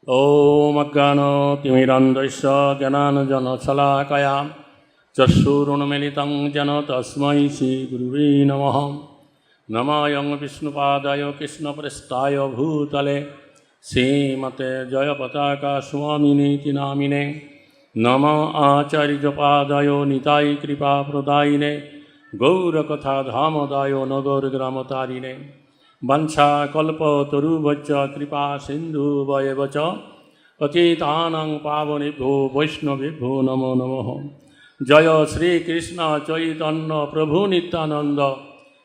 ॐ अज्ञानतिमिरान्धस्य ज्ञानाञ्जनशलाकया चक्षुरुन्मीलितं येन तस्मै श्रीगुरुवे नमः। नमायं विष्णुपादाय कृष्णप्रेष्ठाय भूतले श्रीमते जयपताका स्वामिनीति नामिने। नम आचार्यपादाय निताय कृपाप्रदायिने गौरकथाधामदाय नगरग्रामतारिणे। वंशाकल्पतरुभ्यश्च कृपा सिन्धुभ्येव च पतितानां पावनेभ्यो वैष्णवेभ्यो नमो नमः। जय श्रीकृष्ण चैतन्य प्रभु नित्यानंद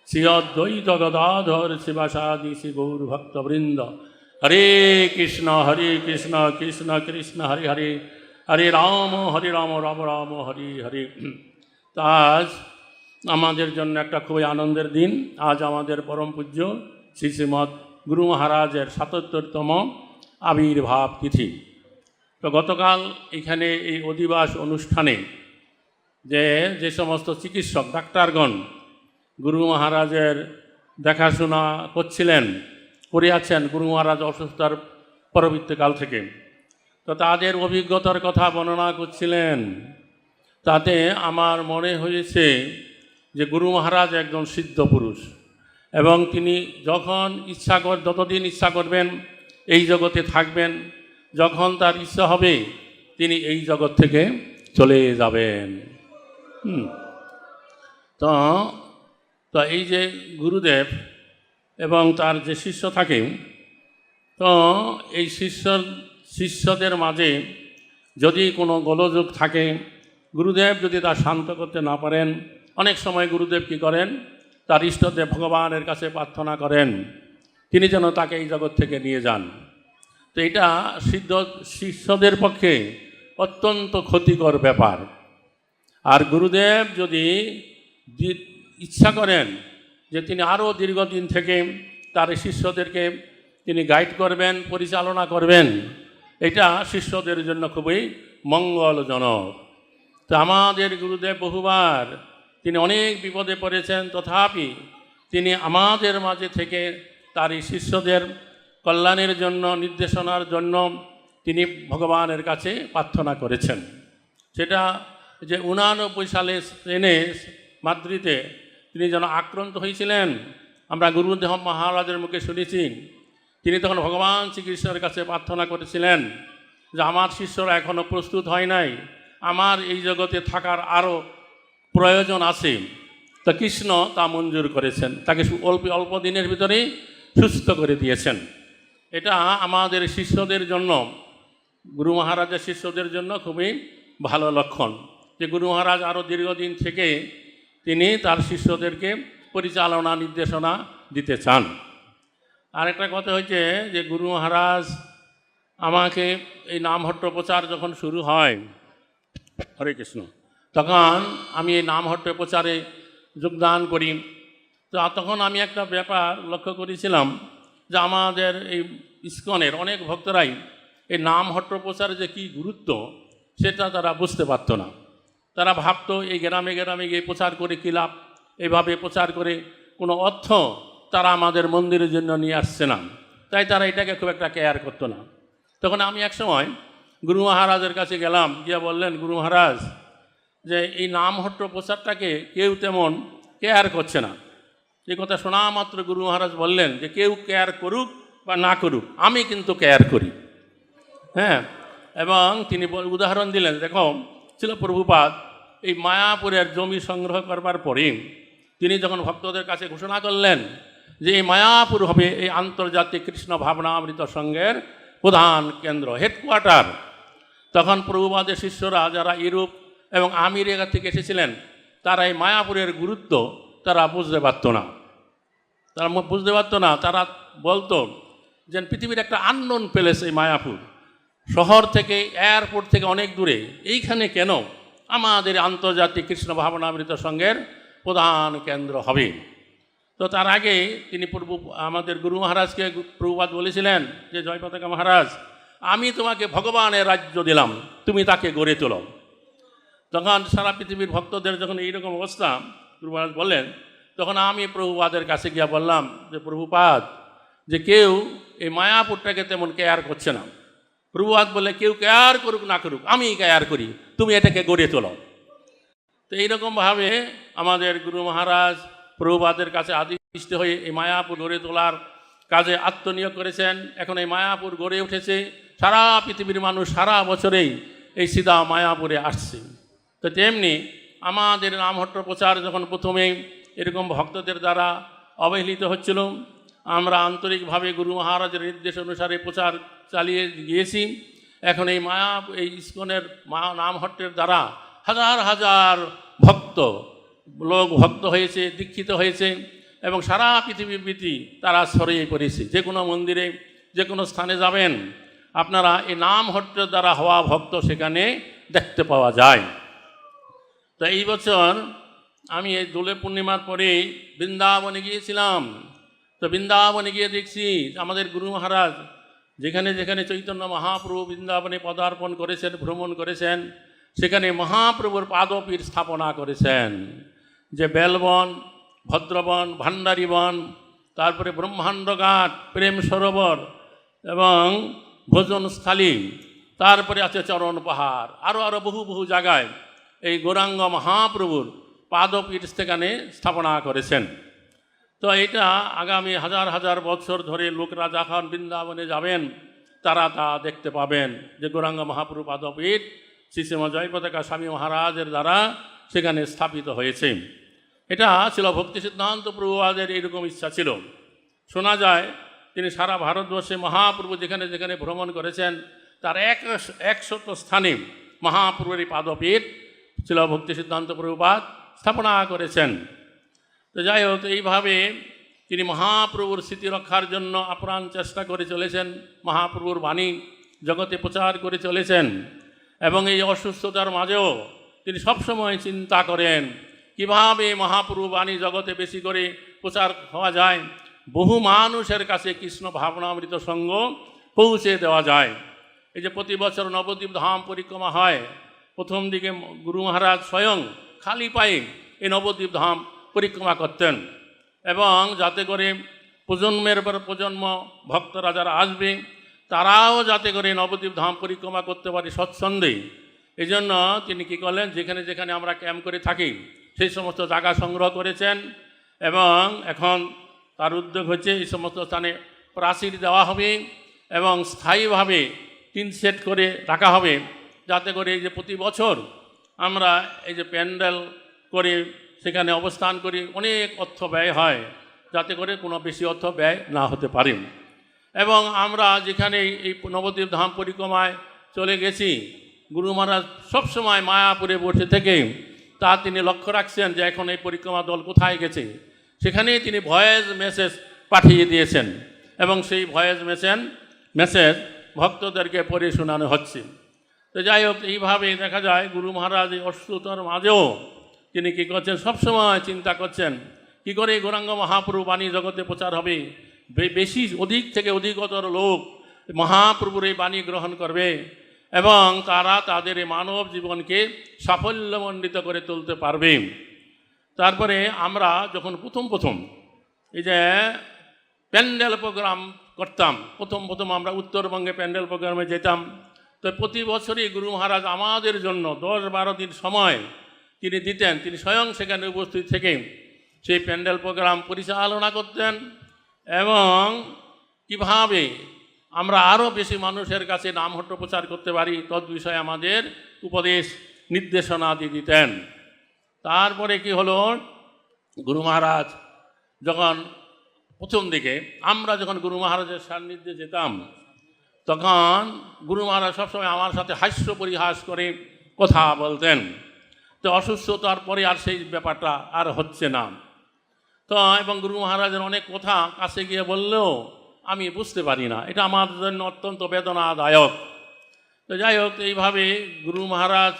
श्री अद्वैत गदाधर शिवासादि श्री गौरभक्तवृंद। हरे कृष्ण कृष्ण कृष्ण हरे हरे, हरे राम राम राम हरे हरे। आज আমাদের জন্য একটা খুবই আনন্দের দিন। আজ আমাদের পরম পূজ্য শ্রী শ্রীমৎ গুরু মহারাজের ৭৭তম আবির্ভাব তিথি। তো গতকাল এখানে এই অধিবাস অনুষ্ঠানে যে সমস্ত চিকিৎসক ডাক্তারগণ গুরু মহারাজের দেখাশোনা করে আছেন গুরু মহারাজ অসুস্থতার পরবর্তীকাল থেকে, তো তাদের অভিজ্ঞতার কথা বর্ণনা করছিলেন। তাতে আমার মনে হয়েছে যে গুরু মহারাজ একজন সিদ্ধ পুরুষ এবং তিনি যতদিন ইচ্ছা করবেন এই জগতে থাকবেন, যখন তার ইচ্ছা হবে তিনি এই জগৎ থেকে চলে যাবেন। তো এই যে গুরুদেব এবং তার যে শিষ্য থাকে, তো এই শিষ্যদের মাঝে যদি কোনো গোলযোগ থাকে, গুরুদেব যদি তা শান্ত করতে না পারেন, অনেক সময় গুরুদেব কী করেন, তার ইষ্টদেব ভগবানের কাছে প্রার্থনা করেন তিনি যেন তাকে এই জগৎ থেকে নিয়ে যান। তো এটা শিষ্যদের পক্ষে অত্যন্ত ক্ষতিকর ব্যাপার। আর গুরুদেব যদি ইচ্ছা করেন যে তিনি আরও দীর্ঘদিন থেকে তার শিষ্যদেরকে তিনি গাইড করবেন, পরিচালনা করবেন, এটা শিষ্যদের জন্য খুবই মঙ্গলজনক। তো আমাদের গুরুদেব বহুবার তিনি অনেক বিপদে পড়েছেন, তথাপি তিনি আমাদের মাঝে থেকে তার এই শিষ্যদের কল্যাণের জন্য, নির্দেশনার জন্য তিনি ভগবানের কাছে প্রার্থনা করেছেন। সেটা যে 89 সালে স্পেনে মাদ্রিদে তিনি যেন আক্রান্ত হয়েছিলেন, আমরা গুরুদেব মহারাজের মুখে শুনেছি। তিনি তখন ভগবান শ্রীকৃষ্ণের কাছে প্রার্থনা করেছিলেন যে আমার শিষ্যরা এখনও প্রস্তুত হয় নাই, আমার এই জগতে থাকার আরও প্রয়োজন আছে। তো কৃষ্ণ তা মঞ্জুর করেছেন, তাকে অল্প দিনের ভিতরেই সুস্থ করে দিয়েছেন। এটা আমাদের শিষ্যদের জন্য, গুরু মহারাজের শিষ্যদের জন্য খুবই ভালো লক্ষণ যে গুরু মহারাজ আরও দীর্ঘদিন থেকে তিনি তার শিষ্যদেরকে পরিচালনা নির্দেশনা দিতে চান। আর একটা কথা হচ্ছে যে গুরু মহারাজ আমাকে এই নামহট্ট প্রচার যখন শুরু হয়, হরে কৃষ্ণ, তখন আমি এই নামহট্ট প্রচারে যোগদান করি। তো তখন আমি একটা ব্যাপার লক্ষ্য করেছিলাম যে আমাদের এই ইস্কনের অনেক ভক্তরাই এই নামহট্ট প্রচারে যে কী গুরুত্ব সেটা তারা বুঝতে পারত না। তারা ভাবতো এই গ্রামে গ্রামে গিয়ে প্রচার করে কী লাভ, এইভাবে প্রচার করে কোনো অর্থ তারা আমাদের মন্দিরের জন্য নিয়ে আসছে না, তাই তারা এটাকে খুব একটা কেয়ার করতো না। তখন আমি একসময় গুরু মহারাজের কাছে গেলাম, গিয়ে বললেন, গুরু মহারাজ যে এই নামহট্ট প্রচারটাকে কেউ তেমন কেয়ার করছে না। এই কথা শোনা মাত্র গুরু মহারাজ বললেন যে কেউ কেয়ার করুক বা না করুক, আমি কিন্তু কেয়ার করি। হ্যাঁ, এবং তিনি উদাহরণ দিলেন, দেখো ছিল প্রভুপাদ এই মায়াপুরের জমি সংগ্রহ করবার পরে তিনি যখন ভক্তদের কাছে ঘোষণা করলেন যে এই মায়াপুর হবে এই আন্তর্জাতিক কৃষ্ণ ভাবনামৃত সংঘের প্রধান কেন্দ্র, হেডকোয়ার্টার, তখন প্রভুপাদের শিষ্যরা যারা ইউরোপ এবং আমেরিকা থেকে এসেছিলেন তারা এই মায়াপুরের গুরুত্ব তারা বুঝতে পারত না। তারা বলতো যে পৃথিবীর একটা আননোন প্লেস এই মায়াপুর, শহর থেকে, এয়ারপোর্ট থেকে অনেক দূরে, এইখানে কেন আমাদের আন্তর্জাতিক কৃষ্ণ ভাবনামৃত সংঘের প্রধান কেন্দ্র হবে। তো তার আগে তিনি আমাদের গুরু মহারাজকে প্রভুপাদ বলেছিলেন যে জয়পতাকা মহারাজ, আমি তোমাকে ভগবানের রাজ্য দিলাম, তুমি তাকে গড়ে তোলো। তখন সারা পৃথিবীর ভক্তদের যখন এইরকম অবস্থা গুরু মহারাজ বললেন, তখন আমি প্রভুপাদের কাছে গিয়ে বললাম যে প্রভুপাদ, যে কেউ এই মায়াপুরটাকে তেমন কেয়ার করছে না, প্রভুপাদ বলে কেউ কেয়ার করুক না করুক, আমি কেয়ার করি, তুমি এটাকে গড়ে তোলো। তো এইরকমভাবে আমাদের গুরু মহারাজ প্রভুপাদের কাছে আদিষ্ট হয়ে এই মায়াপুর গড়ে তোলার কাজে আত্মনিয়োগ করেছেন। এখন এই মায়াপুর গড়ে উঠেছে, সারা পৃথিবীর মানুষ সারা বছরেই এই সিধা মায়াপুরে আসছে। তো তেমনি আমাদের নামহট্ট প্রচার যখন প্রথমে এরকম ভক্তদের দ্বারা অবহেলিত হচ্ছিল, আমরা আন্তরিকভাবে গুরু মহারাজের নির্দেশ অনুসারে প্রচার চালিয়ে গিয়েছি। এখন এই এই ইস্কনের নামহট্টের দ্বারা হাজার হাজার লোক ভক্ত হয়েছে, দীক্ষিত হয়েছে এবং সারা পৃথিবীব্যাপী তারা ছড়িয়ে পড়েছে। যে কোনো মন্দিরে, যে কোনো স্থানে যাবেন, আপনারা এই নামহট্টের দ্বারা হওয়া ভক্ত সেখানে দেখতে পাওয়া যায়। তো এই বছর আমি এই দোলে পূর্ণিমার পরেই বৃন্দাবনে গিয়েছিলাম। তো বৃন্দাবনে গিয়ে দেখছি আমাদের গুরু মহারাজ যেখানে যেখানে চৈতন্য মহাপ্রভু বৃন্দাবনে পদার্পণ করেছেন, ভ্রমণ করেছেন, সেখানে মহাপ্রভুর পাদপীঠ স্থাপনা করেছেন। যে বেলবন, ভদ্রবন, ভান্ডারীবন, তারপরে ব্রহ্মাণ্ডঘাট, প্রেম সরোবর এবং ভোজনস্থলী, তারপরে আছে চরণ পাহাড়, আরও বহু বহু জায়গায় এই গৌরাঙ্গ মহাপ্রভুর পাদপীঠ সেখানে স্থাপনা করেছেন। তো এটা আগামী হাজার হাজার বছর ধরে লোকরা যখন বৃন্দাবনে যাবেন তারা তা দেখতে পাবেন যে গৌরাঙ্গ মহাপ্রভু পাদপীঠ শ্রী জয়পতাকা স্বামী মহারাজের দ্বারা সেখানে স্থাপিত হয়েছে। এটা ছিল ভক্তি সিদ্ধান্ত প্রভুপাদের এরকম ইচ্ছা ছিল। শোনা যায় তিনি সারা ভারতবর্ষে মহাপ্রভু যেখানে যেখানে ভ্রমণ করেছেন তার 100 স্থানে মহাপ্রভুর এই পাদপীঠ ছিল ভক্তি সিদ্ধান্ত প্রভুপাদ স্থাপনা করেছেন। তো যাই হোক, এইভাবে তিনি মহাপ্রভুর স্মৃতি রক্ষার জন্য আপ্রাণ চেষ্টা করে চলেছেন, মহাপ্রভুর বাণী জগতে প্রচার করে চলেছেন এবং এই অসুস্থতার মাঝেও তিনি সবসময় চিন্তা করেন কিভাবে মহাপ্রভু বাণী জগতে বেশি করে প্রচার হওয়া যায়, বহু মানুষের কাছে কৃষ্ণ ভাবনামৃত সঙ্গ পৌঁছে দেওয়া যায়। এই যে প্রতি বছর নবদ্বীপ ধাম পরিক্রমা হয়, প্রথম দিকে গুরু মহারাজ স্বয়ং খালি পায়ে এই নবদ্বীপ ধাম পরিক্রমা করতেন এবং যাতে করে প্রজন্মের পর প্রজন্ম ভক্তরা যারা আসবে তারাও যাতে করে নবদ্বীপ ধাম পরিক্রমা করতে পারে স্বচ্ছন্দে। এই জন্য তিনি কী করলেন, যেখানে যেখানে আমরা ক্যাম্প করে থাকি সেই সমস্ত জায়গা সংগ্রহ করেছেন এবং এখন তার উদ্যোগ হচ্ছে এই সমস্ত স্থানে প্রাচীর দেওয়া হবে এবং স্থায়ীভাবে 3 সেট করে রাখা হবে, যাতে করে এই যে প্রতি বছর আমরা এই যে প্যান্ডেল করে সেখানে অবস্থান করি, অনেক অর্থ ব্যয় হয়, যাতে করে কোনো বেশি অর্থ ব্যয় না হতে পারে। এবং আমরা যেখানে এই নবদ্বীপ ধাম পরিক্রমায় চলে গেছি, গুরু মহারাজ সবসময় মায়াপুরে বসে থেকে তা তিনি লক্ষ্য রাখছেন যে এখন এই পরিক্রমা দল কোথায় গেছে, সেখানেই তিনি ভয়েস মেসেজ পাঠিয়ে দিয়েছেন এবং সেই ভয়েস মেসেজ ভক্তদেরকে পড়ে শোনানো হচ্ছে। তো যাই হোক, এইভাবে দেখা যায় গুরু মহারাজ এই অসুস্থতার মাঝেও তিনি কী করছেন, সবসময় চিন্তা করছেন কী করে গৌরাঙ্গ মহাপ্রভু বাণী জগতে প্রচার হবে, অধিক থেকে অধিকতর লোক মহাপ্রভুর এই বাণী গ্রহণ করবে এবং তারা তাদের এই মানব জীবনকে সাফল্যমণ্ডিত করে তুলতে পারবে। তারপরে আমরা যখন প্রথম এই যে প্যান্ডেল প্রোগ্রাম করতাম, প্রথম আমরা উত্তরবঙ্গে প্যান্ডেল প্রোগ্রামে যেতাম। তো প্রতি বছরই গুরু মহারাজ আমাদের জন্য 10-12 দিন সময় তিনি দিতেন, তিনি স্বয়ং সেখানে উপস্থিত থেকে সেই প্যান্ডেল প্রোগ্রাম পরিচালনা করতেন এবং কিভাবে আমরা আরও বেশি মানুষের কাছে নামহট্ট প্রচার করতে পারি তদ বিষয়ে আমাদের উপদেশ নির্দেশনা দিয়ে দিতেন। তারপরে কি হলো, গুরু মহারাজ যখন প্রথম দিকে আমরা যখন গুরু মহারাজের সান্নিধ্যে যেতাম তখন গুরু মহারাজ সবসময় আমার সাথে হাস্য পরিহাস করে কথা বলতেন। তো অসুস্থতার পরে আর সেই ব্যাপারটা আর হচ্ছে না। তো এবং গুরু মহারাজের অনেক কথা কাছে গিয়ে বললেও আমি বুঝতে পারি না, এটা আমার জন্য অত্যন্ত বেদনাদায়ক। তো যাই হোক, এইভাবে গুরু মহারাজ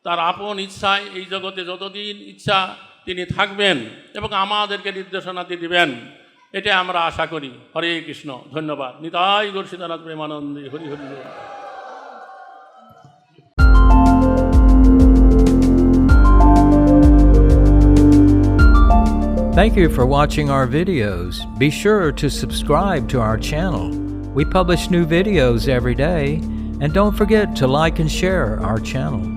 তার আপন ইচ্ছায় এই জগতে যতদিন ইচ্ছা তিনি থাকবেন এবং আমাদেরকে নির্দেশনা দিবেন, এটা আমরা আশা করি। হরে কৃষ্ণ, ধন্যবাদ। নিতাই গৌর সীতানাথ প্রেমানন্দে, Hari Hari. Thank you for watching our videos. Be sure to subscribe to our channel. We publish new videos every day. And don't forget to like and share our channel.